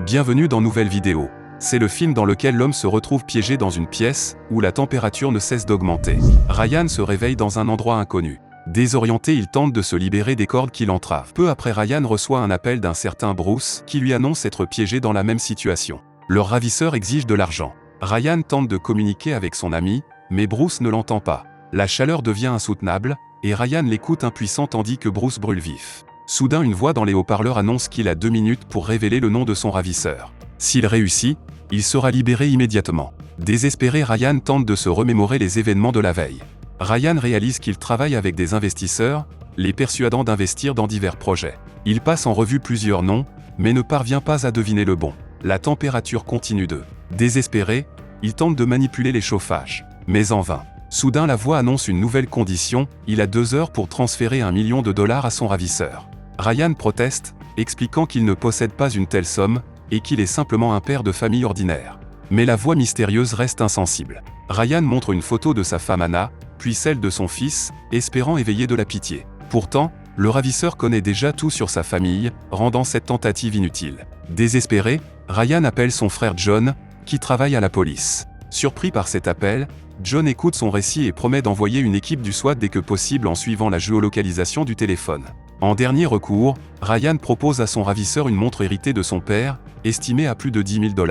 Bienvenue dans nouvelle vidéo. C'est le film dans lequel l'homme se retrouve piégé dans une pièce où la température ne cesse d'augmenter. Ryan se réveille dans un endroit inconnu. Désorienté, il tente de se libérer des cordes qui l'entravent. Peu après, Ryan reçoit un appel d'un certain Bruce qui lui annonce être piégé dans la même situation. Leur ravisseur exige de l'argent. Ryan tente de communiquer avec son ami, mais Bruce ne l'entend pas. La chaleur devient insoutenable, et Ryan l'écoute impuissant tandis que Bruce brûle vif. Soudain, une voix dans les haut-parleurs annonce qu'il a 2 minutes pour révéler le nom de son ravisseur. S'il réussit, il sera libéré immédiatement. Désespéré, Ryan tente de se remémorer les événements de la veille. Ryan réalise qu'il travaille avec des investisseurs, les persuadant d'investir dans divers projets. Il passe en revue plusieurs noms, mais ne parvient pas à deviner le bon. La température continue de. Désespéré, il tente de manipuler les chauffages, mais en vain. Soudain, la voix annonce une nouvelle condition, il a 2 heures pour transférer $1 million à son ravisseur. Ryan proteste, expliquant qu'il ne possède pas une telle somme, et qu'il est simplement un père de famille ordinaire. Mais la voix mystérieuse reste insensible. Ryan montre une photo de sa femme Anna, puis celle de son fils, espérant éveiller de la pitié. Pourtant, le ravisseur connaît déjà tout sur sa famille, rendant cette tentative inutile. Désespéré, Ryan appelle son frère John, qui travaille à la police. Surpris par cet appel, John écoute son récit et promet d'envoyer une équipe du SWAT dès que possible en suivant la géolocalisation du téléphone. En dernier recours, Ryan propose à son ravisseur une montre héritée de son père, estimée à plus de $10 000.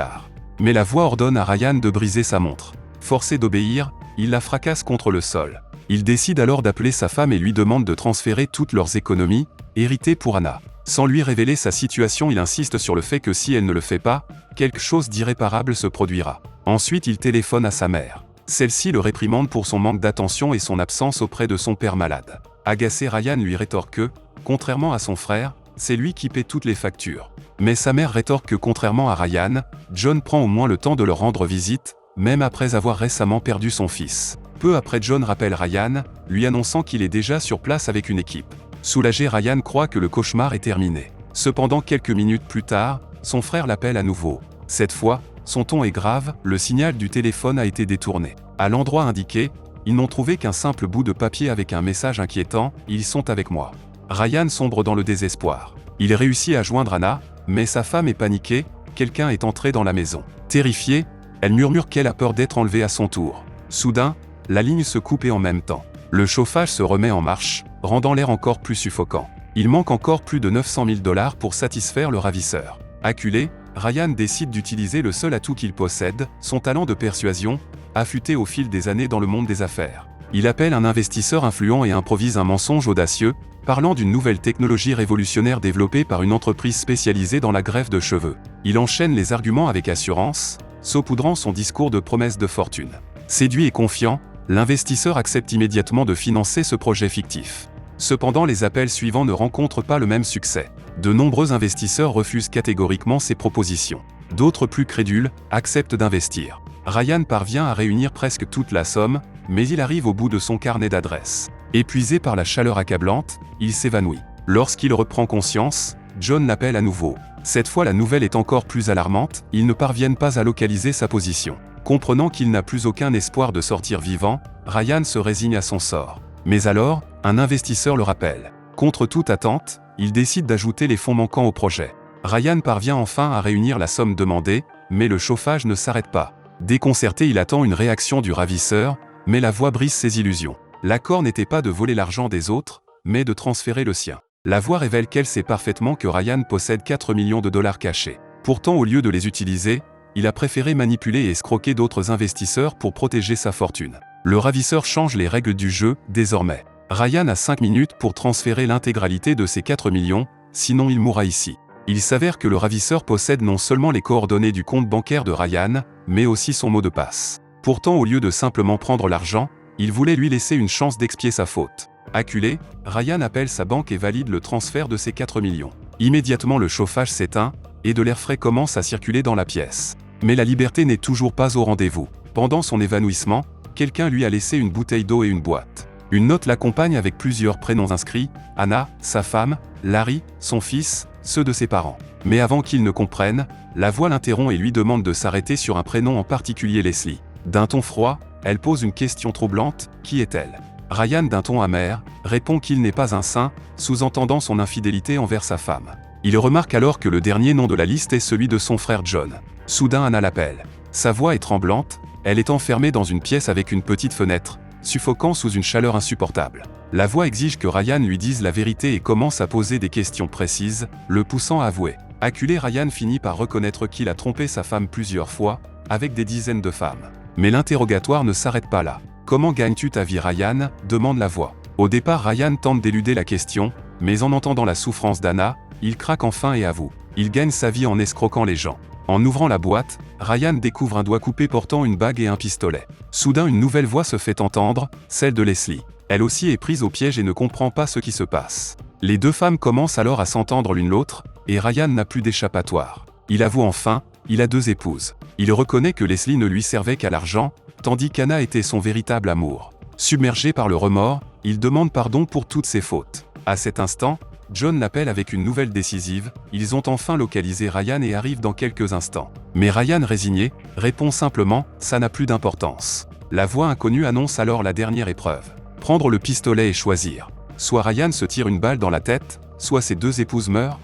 Mais la voix ordonne à Ryan de briser sa montre. Forcé d'obéir, il la fracasse contre le sol. Il décide alors d'appeler sa femme et lui demande de transférer toutes leurs économies, héritées pour Anna. Sans lui révéler sa situation, il insiste sur le fait que si elle ne le fait pas, quelque chose d'irréparable se produira. Ensuite, il téléphone à sa mère. Celle-ci le réprimande pour son manque d'attention et son absence auprès de son père malade. Agacé, Ryan lui rétorque que, contrairement à son frère, c'est lui qui paie toutes les factures. Mais sa mère rétorque que contrairement à Ryan, John prend au moins le temps de leur rendre visite, même après avoir récemment perdu son fils. Peu après, John rappelle Ryan, lui annonçant qu'il est déjà sur place avec une équipe. Soulagé, Ryan croit que le cauchemar est terminé. Cependant, quelques minutes plus tard, son frère l'appelle à nouveau. Cette fois, son ton est grave, le signal du téléphone a été détourné. À l'endroit indiqué, ils n'ont trouvé qu'un simple bout de papier avec un message inquiétant « Ils sont avec moi ». Ryan sombre dans le désespoir. Il réussit à joindre Anna, mais sa femme est paniquée, quelqu'un est entré dans la maison. Terrifiée, elle murmure qu'elle a peur d'être enlevée à son tour. Soudain, la ligne se coupe et en même temps, le chauffage se remet en marche, rendant l'air encore plus suffocant. Il manque encore plus de $900 000 pour satisfaire le ravisseur. Acculé, Ryan décide d'utiliser le seul atout qu'il possède, son talent de persuasion, affûté au fil des années dans le monde des affaires. Il appelle un investisseur influent et improvise un mensonge audacieux, parlant d'une nouvelle technologie révolutionnaire développée par une entreprise spécialisée dans la greffe de cheveux. Il enchaîne les arguments avec assurance, saupoudrant son discours de promesse de fortune. Séduit et confiant, l'investisseur accepte immédiatement de financer ce projet fictif. Cependant, les appels suivants ne rencontrent pas le même succès. De nombreux investisseurs refusent catégoriquement ces propositions. D'autres, plus crédules, acceptent d'investir. Ryan parvient à réunir presque toute la somme, mais il arrive au bout de son carnet d'adresses. Épuisé par la chaleur accablante, il s'évanouit. Lorsqu'il reprend conscience, John l'appelle à nouveau. Cette fois, la nouvelle est encore plus alarmante, ils ne parviennent pas à localiser sa position. Comprenant qu'il n'a plus aucun espoir de sortir vivant, Ryan se résigne à son sort. Mais alors, un investisseur le rappelle. Contre toute attente, il décide d'ajouter les fonds manquants au projet. Ryan parvient enfin à réunir la somme demandée, mais le chauffage ne s'arrête pas. Déconcerté, il attend une réaction du ravisseur, mais la voix brise ses illusions. L'accord n'était pas de voler l'argent des autres, mais de transférer le sien. La voix révèle qu'elle sait parfaitement que Ryan possède $4 millions cachés. Pourtant, au lieu de les utiliser, il a préféré manipuler et escroquer d'autres investisseurs pour protéger sa fortune. Le ravisseur change les règles du jeu, désormais. Ryan a 5 minutes pour transférer l'intégralité de ses 4 millions, sinon il mourra ici. Il s'avère que le ravisseur possède non seulement les coordonnées du compte bancaire de Ryan, mais aussi son mot de passe. Pourtant, au lieu de simplement prendre l'argent, il voulait lui laisser une chance d'expier sa faute. Acculé, Ryan appelle sa banque et valide le transfert de ses 4 millions. Immédiatement, le chauffage s'éteint, et de l'air frais commence à circuler dans la pièce. Mais la liberté n'est toujours pas au rendez-vous. Pendant son évanouissement, quelqu'un lui a laissé une bouteille d'eau et une boîte. Une note l'accompagne avec plusieurs prénoms inscrits, Anna, sa femme, Larry, son fils, ceux de ses parents. Mais avant qu'il ne comprenne, la voix l'interrompt et lui demande de s'arrêter sur un prénom en particulier, Leslie. D'un ton froid, elle pose une question troublante, qui est-elle ? Ryan, d'un ton amer, répond qu'il n'est pas un saint, sous-entendant son infidélité envers sa femme. Il remarque alors que le dernier nom de la liste est celui de son frère John. Soudain Anna l'appelle. Sa voix est tremblante, elle est enfermée dans une pièce avec une petite fenêtre, suffocant sous une chaleur insupportable. La voix exige que Ryan lui dise la vérité et commence à poser des questions précises, le poussant à avouer. Acculé, Ryan finit par reconnaître qu'il a trompé sa femme plusieurs fois, avec des dizaines de femmes. Mais l'interrogatoire ne s'arrête pas là. « Comment gagnes-tu ta vie, Ryan ?» demande la voix. Au départ, Ryan tente d'éluder la question, mais en entendant la souffrance d'Anna, il craque enfin et avoue. Il gagne sa vie en escroquant les gens. En ouvrant la boîte, Ryan découvre un doigt coupé portant une bague et un pistolet. Soudain, une nouvelle voix se fait entendre, celle de Leslie. Elle aussi est prise au piège et ne comprend pas ce qui se passe. Les deux femmes commencent alors à s'entendre l'une l'autre, et Ryan n'a plus d'échappatoire. Il avoue enfin, il a 2 épouses. Il reconnaît que Leslie ne lui servait qu'à l'argent, tandis qu'Anna était son véritable amour. Submergé par le remords, il demande pardon pour toutes ses fautes. À cet instant, John l'appelle avec une nouvelle décisive, ils ont enfin localisé Ryan et arrivent dans quelques instants. Mais Ryan, résigné, répond simplement « ça n'a plus d'importance ». La voix inconnue annonce alors la dernière épreuve. Prendre le pistolet et choisir. Soit Ryan se tire une balle dans la tête, soit ses 2 épouses meurent.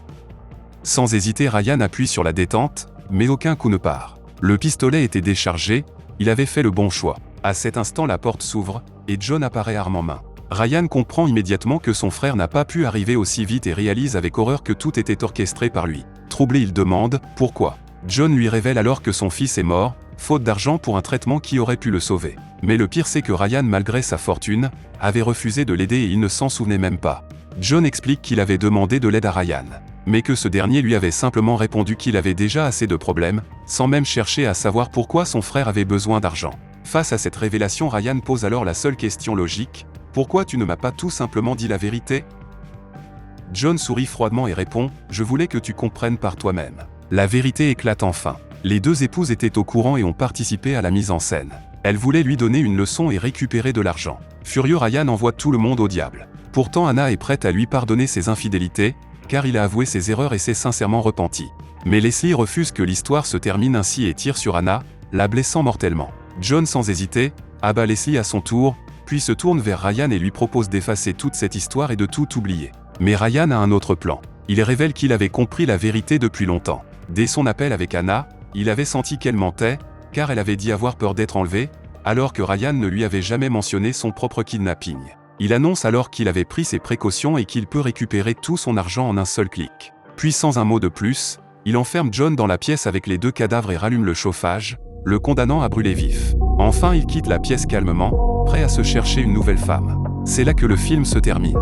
Sans hésiter, Ryan appuie sur la détente, mais aucun coup ne part. Le pistolet était déchargé, il avait fait le bon choix. À cet instant, la porte s'ouvre, et John apparaît arme en main. Ryan comprend immédiatement que son frère n'a pas pu arriver aussi vite et réalise avec horreur que tout était orchestré par lui. Troublé, il demande « Pourquoi ?» John lui révèle alors que son fils est mort, faute d'argent pour un traitement qui aurait pu le sauver. Mais le pire, c'est que Ryan, malgré sa fortune, avait refusé de l'aider et il ne s'en souvenait même pas. John explique qu'il avait demandé de l'aide à Ryan, mais que ce dernier lui avait simplement répondu qu'il avait déjà assez de problèmes, sans même chercher à savoir pourquoi son frère avait besoin d'argent. Face à cette révélation, Ryan pose alors la seule question logique. Pourquoi tu ne m'as pas tout simplement dit la vérité ? John sourit froidement et répond « Je voulais que tu comprennes par toi-même ». La vérité éclate enfin. Les 2 épouses étaient au courant et ont participé à la mise en scène. Elles voulaient lui donner une leçon et récupérer de l'argent. Furieux, Ryan envoie tout le monde au diable. Pourtant, Anna est prête à lui pardonner ses infidélités, car il a avoué ses erreurs et s'est sincèrement repenti. Mais Leslie refuse que l'histoire se termine ainsi et tire sur Anna, la blessant mortellement. John, sans hésiter, abat Leslie à son tour, puis se tourne vers Ryan et lui propose d'effacer toute cette histoire et de tout oublier. Mais Ryan a un autre plan. Il révèle qu'il avait compris la vérité depuis longtemps. Dès son appel avec Anna, il avait senti qu'elle mentait, car elle avait dit avoir peur d'être enlevée, alors que Ryan ne lui avait jamais mentionné son propre kidnapping. Il annonce alors qu'il avait pris ses précautions et qu'il peut récupérer tout son argent en un seul clic. Puis sans un mot de plus, il enferme John dans la pièce avec les 2 cadavres et rallume le chauffage, le condamnant à brûler vif. Enfin, il quitte la pièce calmement, prêt à se chercher une nouvelle femme. C'est là que le film se termine.